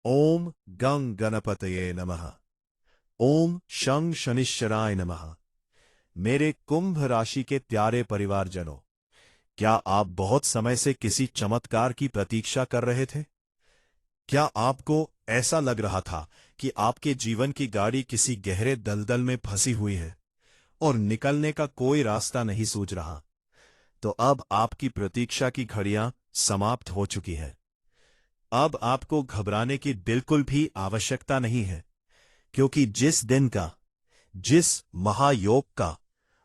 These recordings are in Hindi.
ओम गं गणपतये नमः। ओम शं शनिश्चराय नमः। मेरे कुंभ राशि के प्यारे परिवारजनों, क्या आप बहुत समय से किसी चमत्कार की प्रतीक्षा कर रहे थे? क्या आपको ऐसा लग रहा था कि आपके जीवन की गाड़ी किसी गहरे दलदल में फंसी हुई है और निकलने का कोई रास्ता नहीं सूझ रहा? तो अब आपकी प्रतीक्षा की घड़ियां समाप्त हो चुकी है। अब आपको घबराने की बिल्कुल भी आवश्यकता नहीं है, क्योंकि जिस दिन का, जिस महायोग का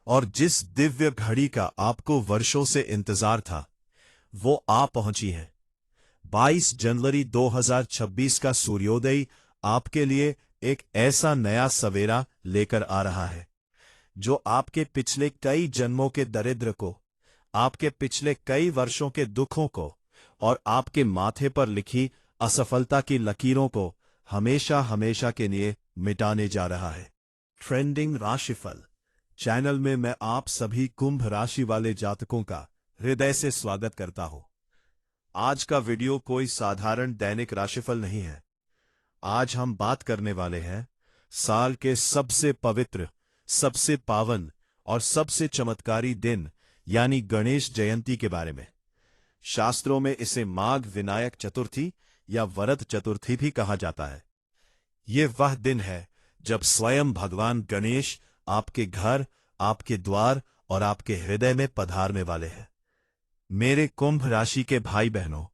और जिस दिव्य घड़ी का आपको वर्षों से इंतजार था, वो आ पहुंची है। 22 जनवरी 2026 का सूर्योदय आपके लिए एक ऐसा नया सवेरा लेकर आ रहा है जो आपके पिछले कई जन्मों के दरिद्र को, आपके पिछले कई वर्षों के दुखों को और आपके माथे पर लिखी असफलता की लकीरों को हमेशा हमेशा के लिए मिटाने जा रहा है। ट्रेंडिंग राशिफल चैनल में मैं आप सभी कुंभ राशि वाले जातकों का हृदय से स्वागत करता हूं। आज का वीडियो कोई साधारण दैनिक राशिफल नहीं है। आज हम बात करने वाले हैं साल के सबसे पवित्र, सबसे पावन और सबसे चमत्कारी दिन यानी गणेश जयंती के बारे में। शास्त्रों में इसे माघ विनायक चतुर्थी या वरद चतुर्थी भी कहा जाता है। ये वह दिन है जब स्वयं भगवान गणेश आपके घर, आपके द्वार और आपके हृदय में पधारने वाले हैं। मेरे कुंभ राशि के भाई बहनों,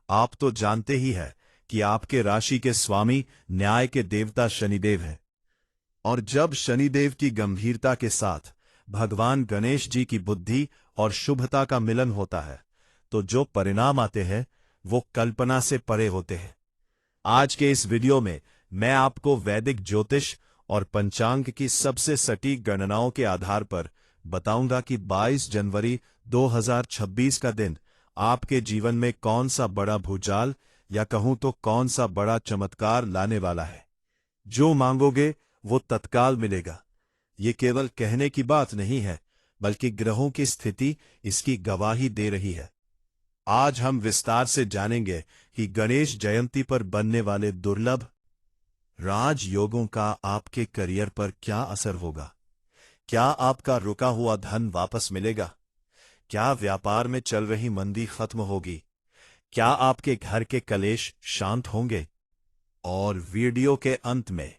आप तो जानते ही हैं कि आपके राशि के स्वामी न्याय के देवता शनिदेव हैं। और जब शनिदेव की गंभीरता के साथ भगवान गणेश जी की बुद्धि और शुभता का मिलन होता है, तो जो परिणाम आते हैं वो कल्पना से परे होते हैं। आज के इस वीडियो में मैं आपको वैदिक ज्योतिष और पंचांग की सबसे सटीक गणनाओं के आधार पर बताऊंगा कि 22 जनवरी 2026 का दिन आपके जीवन में कौन सा बड़ा भूचाल या कहूं तो कौन सा बड़ा चमत्कार लाने वाला है। जो मांगोगे वो तत्काल मिलेगा। ये केवल कहने की बात नहीं है, बल्कि ग्रहों की स्थिति इसकी गवाही दे रही है। आज हम विस्तार से जानेंगे कि गणेश जयंती पर बनने वाले दुर्लभ राजयोगों का आपके करियर पर क्या असर होगा। क्या आपका रुका हुआ धन वापस मिलेगा? क्या व्यापार में चल रही मंदी खत्म होगी? क्या आपके घर के कलेश शांत होंगे? और वीडियो के अंत में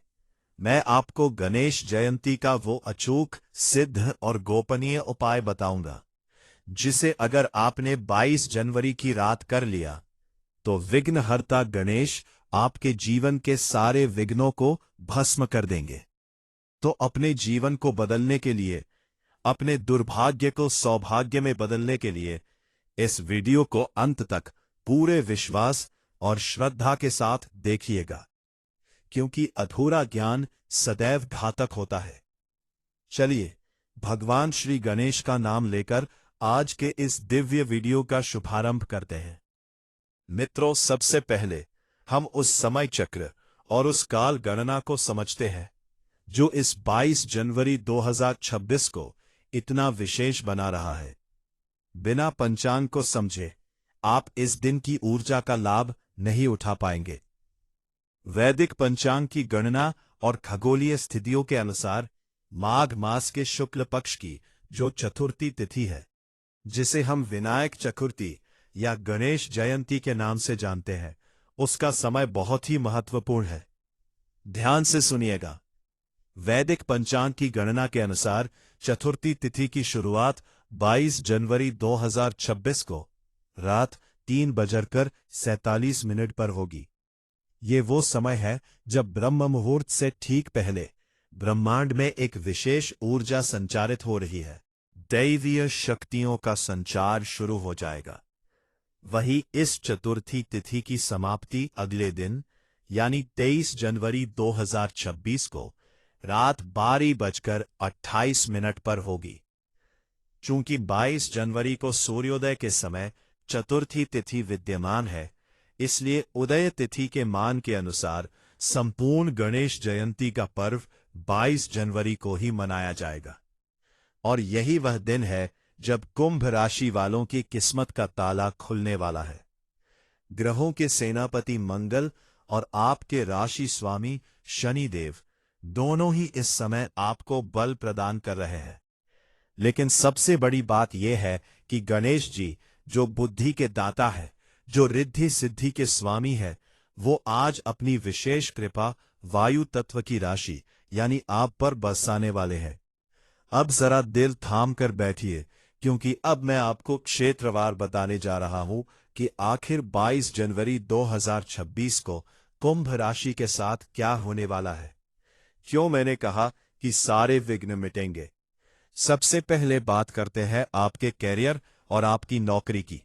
मैं आपको गणेश जयंती का वो अचूक, सिद्ध और गोपनीय उपाय बताऊंगा, जिसे अगर आपने 22 जनवरी की रात कर लिया तो विघ्नहर्ता गणेश आपके जीवन के सारे विघ्नों को भस्म कर देंगे। तो अपने जीवन को बदलने के लिए, अपने दुर्भाग्य को सौभाग्य में बदलने के लिए इस वीडियो को अंत तक पूरे विश्वास और श्रद्धा के साथ देखिएगा, क्योंकि अधूरा ज्ञान सदैव घातक होता है। चलिए भगवान श्री गणेश का नाम लेकर आज के इस दिव्य वीडियो का शुभारंभ करते हैं। मित्रों, सबसे पहले हम उस समय चक्र और उस काल गणना को समझते हैं जो इस 22 जनवरी 2026 को इतना विशेष बना रहा है। बिना पंचांग को समझे आप इस दिन की ऊर्जा का लाभ नहीं उठा पाएंगे। वैदिक पंचांग की गणना और खगोलीय स्थितियों के अनुसार माघ मास के शुक्ल पक्ष की जो चतुर्थी तिथि है, जिसे हम विनायक चतुर्थी या गणेश जयंती के नाम से जानते हैं, उसका समय बहुत ही महत्वपूर्ण है। ध्यान से सुनिएगा। वैदिक पंचांग की गणना के अनुसार चतुर्थी तिथि की शुरुआत 22 जनवरी 2026 को रात 3:47 पर होगी। ये वो समय है जब ब्रह्म मुहूर्त से ठीक पहले ब्रह्मांड में एक विशेष ऊर्जा संचारित हो रही है। दैवीय शक्तियों का संचार शुरू हो जाएगा। वही इस चतुर्थी तिथि की समाप्ति अगले दिन यानी 23 जनवरी 2026 को रात 12:28 पर होगी। चूंकि 22 जनवरी को सूर्योदय के समय चतुर्थी तिथि विद्यमान है, इसलिए उदय तिथि के मान के अनुसार संपूर्ण गणेश जयंती का पर्व 22 जनवरी को ही मनाया जाएगा। और यही वह दिन है जब कुंभ राशि वालों की किस्मत का ताला खुलने वाला है। ग्रहों के सेनापति मंगल और आपके राशि स्वामी शनिदेव दोनों ही इस समय आपको बल प्रदान कर रहे हैं। लेकिन सबसे बड़ी बात यह है कि गणेश जी, जो बुद्धि के दाता है, जो रिद्धि सिद्धि के स्वामी है, वो आज अपनी विशेष कृपा वायु तत्व की राशि यानी आप पर बरसाने वाले हैं। अब जरा दिल थाम कर बैठिए, क्योंकि अब मैं आपको क्षेत्रवार बताने जा रहा हूं कि आखिर 22 जनवरी 2026 को कुंभ राशि के साथ क्या होने वाला है। क्यों मैंने कहा कि सारे विघ्न मिटेंगे। सबसे पहले बात करते हैं आपके कैरियर और आपकी नौकरी की।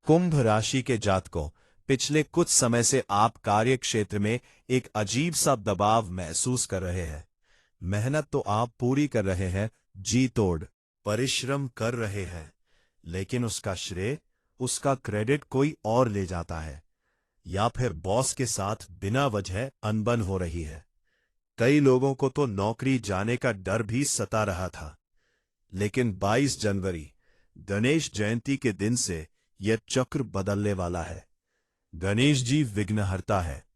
कुंभ राशि के जातकों, पिछले कुछ समय से आप कार्य क्षेत्र में एक अजीब सा दबाव महसूस कर रहे हैं। मेहनत तो आप पूरी कर रहे हैं, जी तोड़ परिश्रम कर रहे हैं, लेकिन उसका श्रेय, उसका क्रेडिट कोई और ले जाता है, या फिर बॉस के साथ बिना वजह अनबन हो रही है। कई लोगों को तो नौकरी जाने का डर भी सता रहा था। लेकिन 22 जनवरी गणेश जयंती के दिन से यह चक्र बदलने वाला है। गणेश जी विघ्नहर्ता है।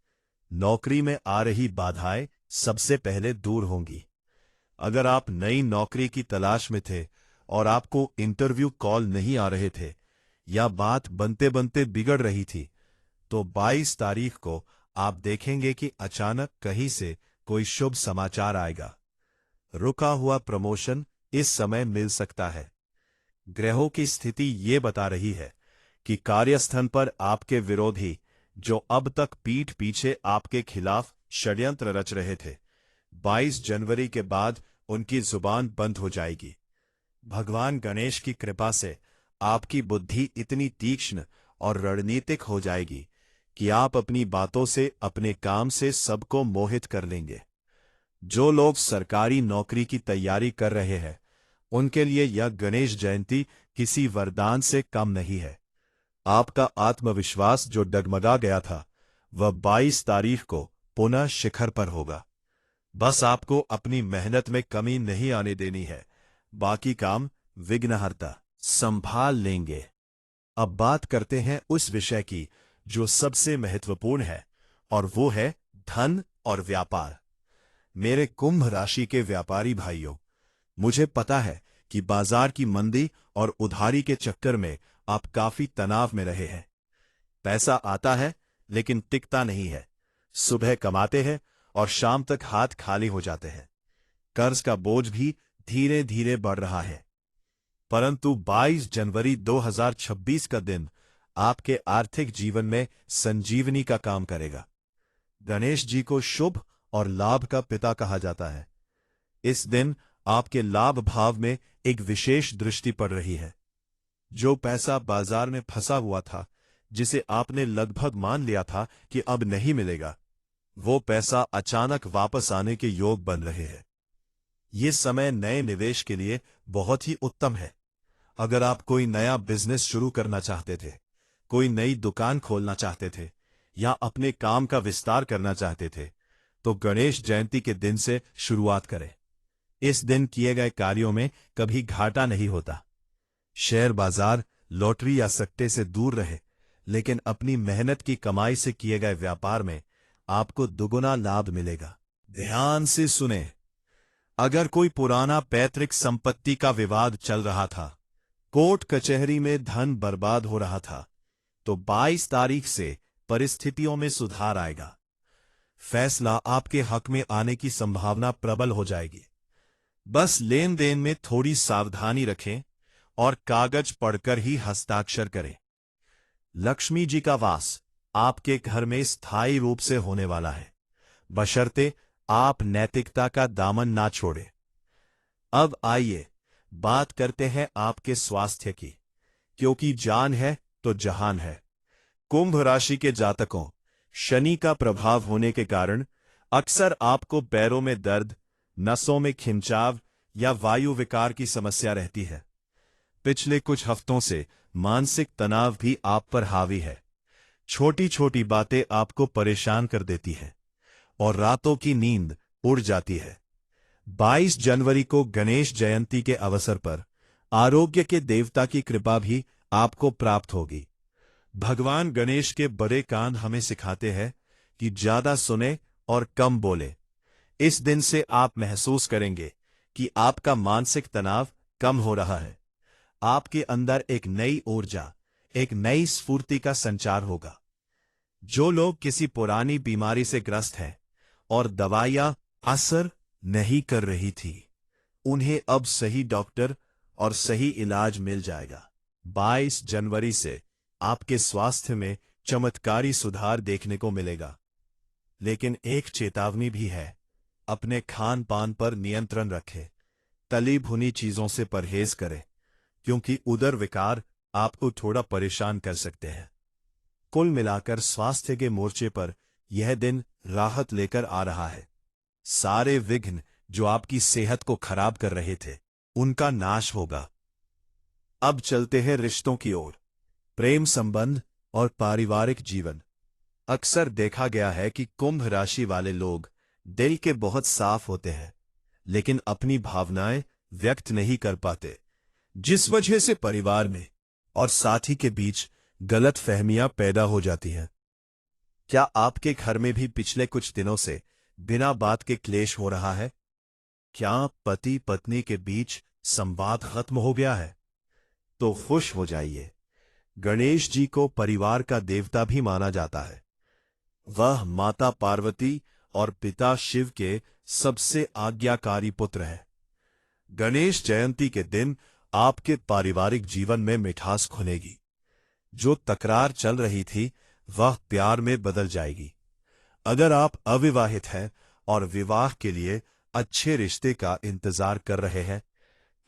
नौकरी में आ रही बाधाएं सबसे पहले दूर होंगी। अगर आप नई नौकरी की तलाश में थे और आपको इंटरव्यू कॉल नहीं आ रहे थे, या बात बनते बनते बिगड़ रही थी, तो 22 तारीख को आप देखेंगे कि अचानक कहीं से कोई शुभ समाचार आएगा। रुका हुआ प्रमोशन इस समय मिल सकता है। ग्रहों की स्थिति ये बता रही है कि कार्यस्थल पर आपके विरोधी, जो अब तक पीठ पीछे आपके खिलाफ षड्यंत्र रच रहे थे, 22 जनवरी के बाद उनकी जुबान बंद हो जाएगी। भगवान गणेश की कृपा से आपकी बुद्धि इतनी तीक्ष्ण और रणनीतिक हो जाएगी कि आप अपनी बातों से, अपने काम से सबको मोहित कर लेंगे। जो लोग सरकारी नौकरी की तैयारी कर रहे हैं, उनके लिए यह गणेश जयंती किसी वरदान से कम नहीं है। आपका आत्मविश्वास जो डगमगा गया था, वह 22 तारीख को पुनः शिखर पर होगा। बस आपको अपनी मेहनत में कमी नहीं आने देनी है। बाकी काम विघ्नहर्ता संभाल लेंगे। अब बात करते हैं उस विषय की जो सबसे महत्वपूर्ण है, और वो है धन और व्यापार। मेरे कुंभ राशि के व्यापारी भाइयों, मुझे पता है कि बाजार की मंदी और उधारी के चक्कर में आप काफी तनाव में रहे हैं। पैसा आता है लेकिन टिकता नहीं है। सुबह कमाते हैं और शाम तक हाथ खाली हो जाते हैं। कर्ज का बोझ भी धीरे धीरे बढ़ रहा है। परंतु 22 जनवरी 2026 का दिन आपके आर्थिक जीवन में संजीवनी का काम करेगा। गणेश जी को शुभ और लाभ का पिता कहा जाता है। इस दिन आपके लाभ भाव में एक विशेष दृष्टि पड़ रही है। जो पैसा बाजार में फंसा हुआ था, जिसे आपने लगभग मान लिया था कि अब नहीं मिलेगा, वो पैसा अचानक वापस आने के योग बन रहे हैं। ये समय नए निवेश के लिए बहुत ही उत्तम है। अगर आप कोई नया बिजनेस शुरू करना चाहते थे, कोई नई दुकान खोलना चाहते थे, या अपने काम का विस्तार करना चाहते थे, तो गणेश जयंती के दिन से शुरुआत करें। इस दिन किए गए कार्यों में कभी घाटा नहीं होता। शेयर बाजार, लॉटरी या सट्टे से दूर रहे, लेकिन अपनी मेहनत की कमाई से किए गए व्यापार में आपको दुगुना लाभ मिलेगा। ध्यान से सुने। अगर कोई पुराना पैतृक संपत्ति का विवाद चल रहा था, कोर्ट कचहरी में धन बर्बाद हो रहा था, तो 22 तारीख से परिस्थितियों में सुधार आएगा। फैसला आपके हक में आने की संभावना प्रबल हो जाएगी। बस लेन देन में थोड़ी सावधानी रखें और कागज पढ़कर ही हस्ताक्षर करें। लक्ष्मी जी का वास आपके घर में स्थायी रूप से होने वाला है, बशर्ते आप नैतिकता का दामन ना छोड़ें। अब आइए बात करते हैं आपके स्वास्थ्य की, क्योंकि जान है तो जहान है। कुंभ राशि के जातकों, शनि का प्रभाव होने के कारण अक्सर आपको पैरों में दर्द, नसों में खिंचाव या वायु विकार की समस्या रहती है। पिछले कुछ हफ्तों से मानसिक तनाव भी आप पर हावी है। छोटी छोटी बातें आपको परेशान कर देती हैं और रातों की नींद उड़ जाती है। 22 जनवरी को गणेश जयंती के अवसर पर आरोग्य के देवता की कृपा भी आपको प्राप्त होगी। भगवान गणेश के बड़े कान हमें सिखाते हैं कि ज्यादा सुने और कम बोले। इस दिन से आप महसूस करेंगे कि आपका मानसिक तनाव कम हो रहा है। आपके अंदर एक नई ऊर्जा, एक नई स्फूर्ति का संचार होगा। जो लोग किसी पुरानी बीमारी से ग्रस्त हैं और दवाइयां असर नहीं कर रही थी, उन्हें अब सही डॉक्टर और सही इलाज मिल जाएगा। 22 जनवरी से आपके स्वास्थ्य में चमत्कारी सुधार देखने को मिलेगा। लेकिन एक चेतावनी भी है, अपने खान पान पर नियंत्रण रखें। तली भुनी चीजों से परहेज करें, क्योंकि उदर विकार आपको थोड़ा परेशान कर सकते हैं। कुल मिलाकर स्वास्थ्य के मोर्चे पर यह दिन राहत लेकर आ रहा है। सारे विघ्न जो आपकी सेहत को खराब कर रहे थे, उनका नाश होगा। अब चलते हैं रिश्तों की ओर। प्रेम संबंध और पारिवारिक जीवन। अक्सर देखा गया है कि कुंभ राशि वाले लोग दिल के बहुत साफ होते हैं, लेकिन अपनी भावनाएं व्यक्त नहीं कर पाते, जिस वजह से परिवार में और साथी के बीच गलत फहमियां पैदा हो जाती हैं। क्या आपके घर में भी पिछले कुछ दिनों से बिना बात के क्लेश हो रहा है? क्या पति पत्नी के बीच संवाद खत्म हो गया है? तो खुश हो जाइए। गणेश जी को परिवार का देवता भी माना जाता है। वह माता पार्वती और पिता शिव के सबसे आज्ञाकारी पुत्र हैं। गणेश जयंती के दिन आपके पारिवारिक जीवन में मिठास खुलेगी। जो तकरार चल रही थी, वह प्यार में बदल जाएगी। अगर आप अविवाहित हैं और विवाह के लिए अच्छे रिश्ते का इंतजार कर रहे हैं,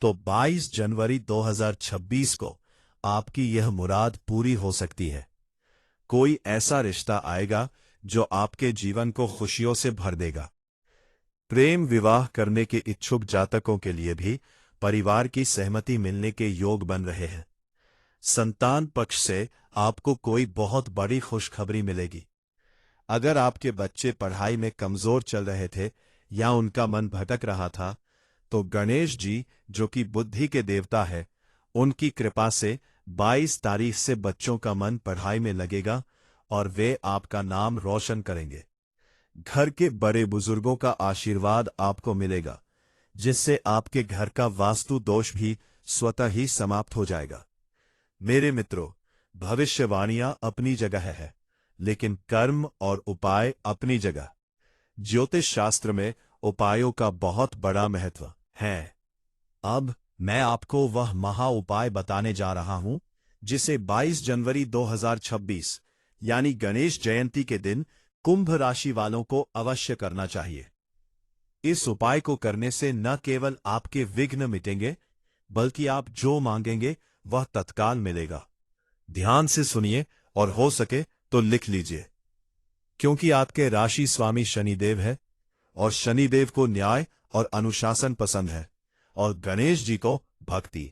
तो 22 जनवरी 2026 को आपकी यह मुराद पूरी हो सकती है। कोई ऐसा रिश्ता आएगा जो आपके जीवन को खुशियों से भर देगा। प्रेम विवाह करने के इच्छुक जातकों के लिए भी परिवार की सहमति मिलने के योग बन रहे हैं। संतान पक्ष से आपको कोई बहुत बड़ी खुशखबरी मिलेगी। अगर आपके बच्चे पढ़ाई में कमजोर चल रहे थे या उनका मन भटक रहा था, तो गणेश जी, जो कि बुद्धि के देवता है, उनकी कृपा से 22 तारीख से बच्चों का मन पढ़ाई में लगेगा और वे आपका नाम रोशन करेंगे। घर के बड़े बुजुर्गों का आशीर्वाद आपको मिलेगा, जिससे आपके घर का वास्तु दोष भी स्वतः ही समाप्त हो जाएगा। मेरे मित्रों, भविष्यवाणियां अपनी जगह है, लेकिन कर्म और उपाय अपनी जगह। ज्योतिष शास्त्र में उपायों का बहुत बड़ा महत्व है। अब मैं आपको वह महा उपाय बताने जा रहा हूं, जिसे 22 जनवरी 2026 यानी गणेश जयंती के दिन कुंभ राशि वालों को अवश्य करना चाहिए। इस उपाय को करने से न केवल आपके विघ्न मिटेंगे, बल्कि आप जो मांगेंगे वह तत्काल मिलेगा। ध्यान से सुनिए और हो सके तो लिख लीजिए, क्योंकि आपके राशि स्वामी शनिदेव है और शनिदेव को न्याय और अनुशासन पसंद है और गणेश जी को भक्ति।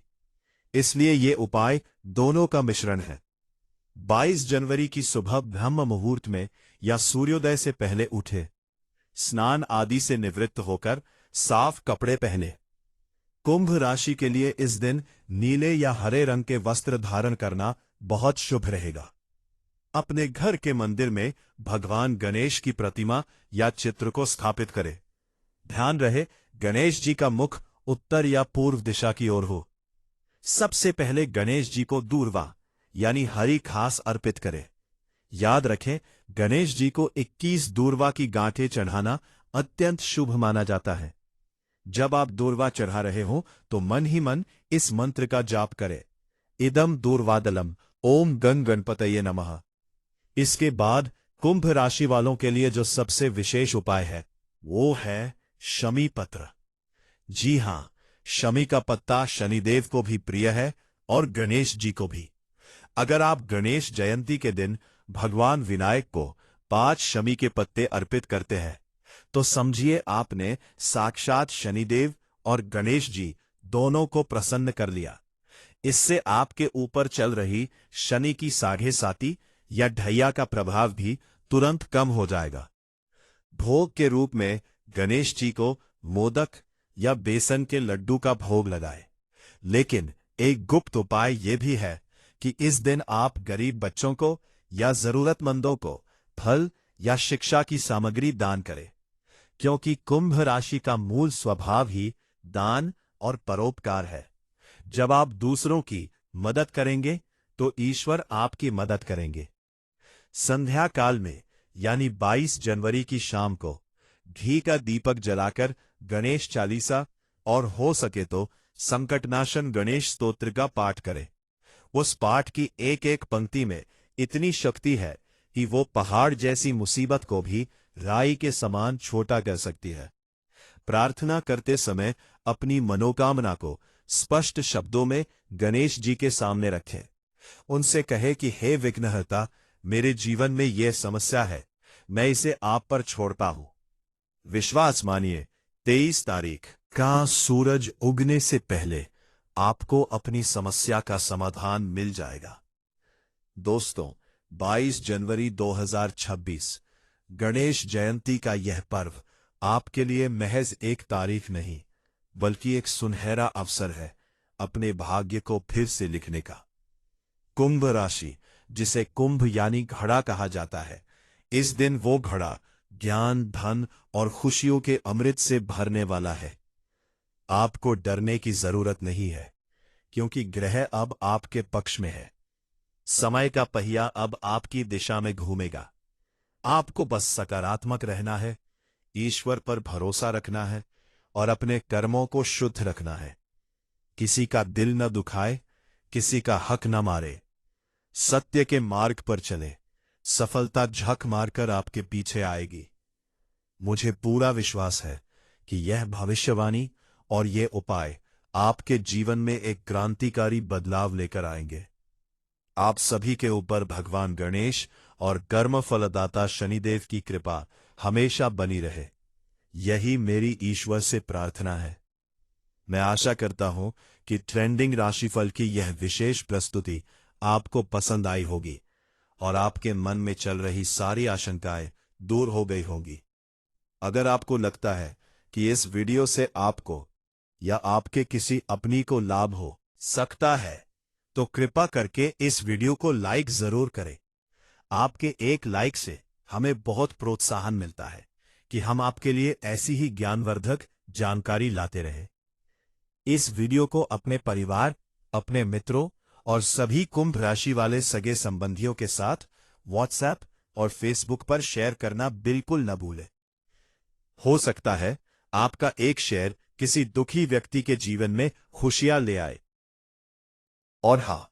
इसलिए ये उपाय दोनों का मिश्रण है। 22 जनवरी की सुबह ब्रह्म मुहूर्त में या सूर्योदय से पहले उठे, स्नान आदि से निवृत्त होकर साफ कपड़े पहने। कुंभ राशि के लिए इस दिन नीले या हरे रंग के वस्त्र धारण करना बहुत शुभ रहेगा। अपने घर के मंदिर में भगवान गणेश की प्रतिमा या चित्र को स्थापित करें। ध्यान रहे, गणेश जी का मुख उत्तर या पूर्व दिशा की ओर हो। सबसे पहले गणेश जी को दूर्वा यानी हरी घास अर्पित करें। याद रखें, गणेश जी को 21 दूर्वा की गांठें चढ़ाना अत्यंत शुभ माना जाता है। जब आप दूर्वा चढ़ा रहे हो तो मन ही मन इस मंत्र का जाप करें, इदम दूर्वादलम ओम गण गणपतये नमः। इसके बाद कुंभ राशि वालों के लिए जो सबसे विशेष उपाय है, वो है शमी पत्र। जी हां, शमी का पत्ता शनिदेव को भी प्रिय है और गणेश जी को भी। अगर आप गणेश जयंती के दिन भगवान विनायक को 5 शमी के पत्ते अर्पित करते हैं, तो समझिए आपने साक्षात शनिदेव और गणेश जी दोनों को प्रसन्न कर लिया। इससे आपके ऊपर चल रही शनि की साढ़े साती या ढैया का प्रभाव भी तुरंत कम हो जाएगा। भोग के रूप में गणेश जी को मोदक या बेसन के लड्डू का भोग लगाए। लेकिन एक गुप्त उपाय यह भी है कि इस दिन आप गरीब बच्चों को या जरूरतमंदों को फल या शिक्षा की सामग्री दान करें, क्योंकि कुंभ राशि का मूल स्वभाव ही दान और परोपकार है। जब आप दूसरों की मदद करेंगे तो ईश्वर आपकी मदद करेंगे। संध्या काल में यानी 22 जनवरी की शाम को घी का दीपक जलाकर गणेश चालीसा और हो सके तो संकटनाशन गणेश स्तोत्र का पाठ करें। उस पाठ की एक एक पंक्ति में इतनी शक्ति है कि वो पहाड़ जैसी मुसीबत को भी राई के समान छोटा कर सकती है। प्रार्थना करते समय अपनी मनोकामना को स्पष्ट शब्दों में गणेश जी के सामने रखें। उनसे कहे कि हे विघ्नहर्ता, मेरे जीवन में यह समस्या है, मैं इसे आप पर छोड़ता हूं। विश्वास मानिए, 23 तारीख का सूरज उगने से पहले आपको अपनी समस्या का समाधान मिल जाएगा। दोस्तों, 22 जनवरी 2026 गणेश जयंती का यह पर्व आपके लिए महज एक तारीख नहीं, बल्कि एक सुनहरा अवसर है अपने भाग्य को फिर से लिखने का। कुंभ राशि, जिसे कुंभ यानी घड़ा कहा जाता है, इस दिन वो घड़ा ज्ञान, धन और खुशियों के अमृत से भरने वाला है। आपको डरने की जरूरत नहीं है, क्योंकि ग्रह अब आपके पक्ष में है। समय का पहिया अब आपकी दिशा में घूमेगा। आपको बस सकारात्मक रहना है, ईश्वर पर भरोसा रखना है और अपने कर्मों को शुद्ध रखना है। किसी का दिल न दुखाए, किसी का हक न मारे, सत्य के मार्ग पर चले, सफलता झक मारकर आपके पीछे आएगी। मुझे पूरा विश्वास है कि यह भविष्यवाणी और ये उपाय आपके जीवन में एक क्रांतिकारी बदलाव लेकर आएंगे। आप सभी के ऊपर भगवान गणेश और कर्म फलदाता शनिदेव की कृपा हमेशा बनी रहे, यही मेरी ईश्वर से प्रार्थना है। मैं आशा करता हूं कि ट्रेंडिंग राशिफल की यह विशेष प्रस्तुति आपको पसंद आई होगी और आपके मन में चल रही सारी आशंकाएं दूर हो गई होंगी। अगर आपको लगता है कि इस वीडियो से आपको या आपके किसी अपनी को लाभ हो सकता है, तो कृपा करके इस वीडियो को लाइक जरूर करें। आपके एक लाइक से हमें बहुत प्रोत्साहन मिलता है कि हम आपके लिए ऐसी ही ज्ञानवर्धक जानकारी लाते रहें। इस वीडियो को अपने परिवार, अपने मित्रों और सभी कुंभ राशि वाले सगे संबंधियों के साथ व्हाट्सएप और फेसबुक पर शेयर करना बिल्कुल न भूलें। हो सकता है आपका एक शेयर किसी दुखी व्यक्ति के जीवन में खुशियां ले आए। और हाँ,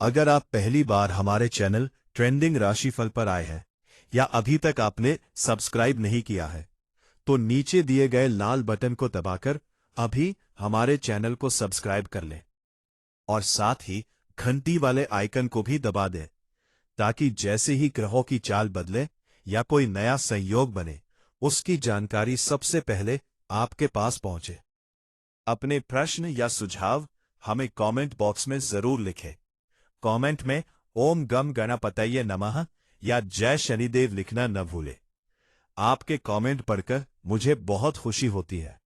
अगर आप पहली बार हमारे चैनल ट्रेंडिंग राशिफल पर आए हैं या अभी तक आपने सब्सक्राइब नहीं किया है, तो नीचे दिए गए लाल बटन को दबाकर अभी हमारे चैनल को सब्सक्राइब कर लें और साथ ही घंटी वाले आइकन को भी दबा दें, ताकि जैसे ही ग्रहों की चाल बदले या कोई नया संयोग बने, उसकी जानकारी सबसे पहले आपके पास पहुंचे। अपने प्रश्न या सुझाव हमें कमेंट बॉक्स में जरूर लिखें। कमेंट में ओम गम गणपतये नमः या जय शनिदेव लिखना न भूलें। आपके कमेंट पढ़कर मुझे बहुत खुशी होती है।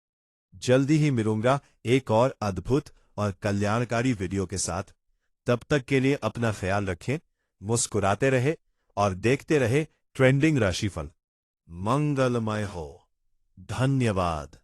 जल्दी ही मिलूंगा एक और अद्भुत और कल्याणकारी वीडियो के साथ। तब तक के लिए अपना ख्याल रखें, मुस्कुराते रहे और देखते रहे ट्रेंडिंग राशिफल। मंगलमय हो। धन्यवाद।